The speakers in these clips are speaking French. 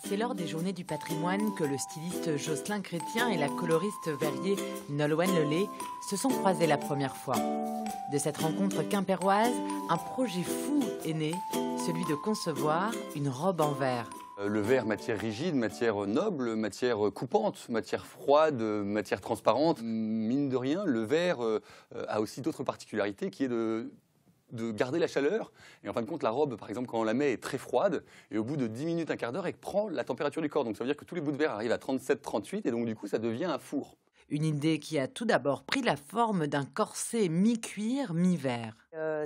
C'est lors des Journées du patrimoine que le styliste Jocelyn Chrétien et la coloriste verrier Nolwenn Lelay se sont croisés la première fois. De cette rencontre quimpéroise, un projet fou est né, celui de concevoir une robe en verre. Le verre, matière rigide, matière noble, matière coupante, matière froide, matière transparente. Mine de rien, le verre a aussi d'autres particularités qui est de garder la chaleur. Et en fin de compte, la robe, par exemple, quand on la met, est très froide. Et au bout de 10 minutes, un quart d'heure, elle prend la température du corps. Donc ça veut dire que tous les bouts de verre arrivent à 37, 38. Et donc du coup, ça devient un four. Une idée qui a tout d'abord pris la forme d'un corset mi-cuir, mi-verre.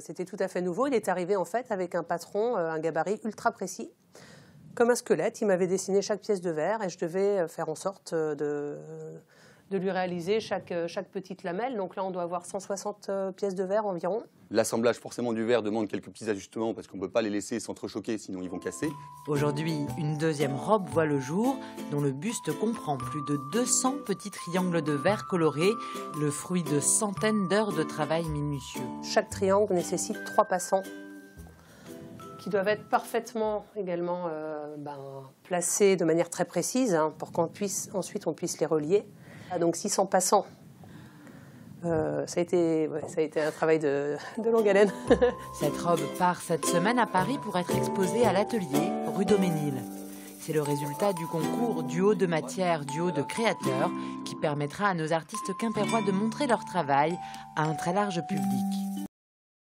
C'était tout à fait nouveau. Il est arrivé en fait avec un patron, un gabarit ultra précis. Comme un squelette, il m'avait dessiné chaque pièce de verre et je devais faire en sorte de lui réaliser chaque petite lamelle. Donc là, on doit avoir 160 pièces de verre environ. L'assemblage forcément du verre demande quelques petits ajustements parce qu'on ne peut pas les laisser s'entrechoquer, sinon ils vont casser. Aujourd'hui, une deuxième robe voit le jour, dont le buste comprend plus de 200 petits triangles de verre colorés, le fruit de centaines d'heures de travail minutieux. Chaque triangle nécessite 3 passants qui doivent être parfaitement également placés de manière très précise pour qu'ensuite on puisse les relier. Donc 600 passants. Ça a été un travail de longue haleine. Cette robe part cette semaine à Paris pour être exposée à l'atelier rue Daumesnil. C'est le résultat du concours Duo de matière, duo de créateurs qui permettra à nos artistes quimpérois de montrer leur travail à un très large public.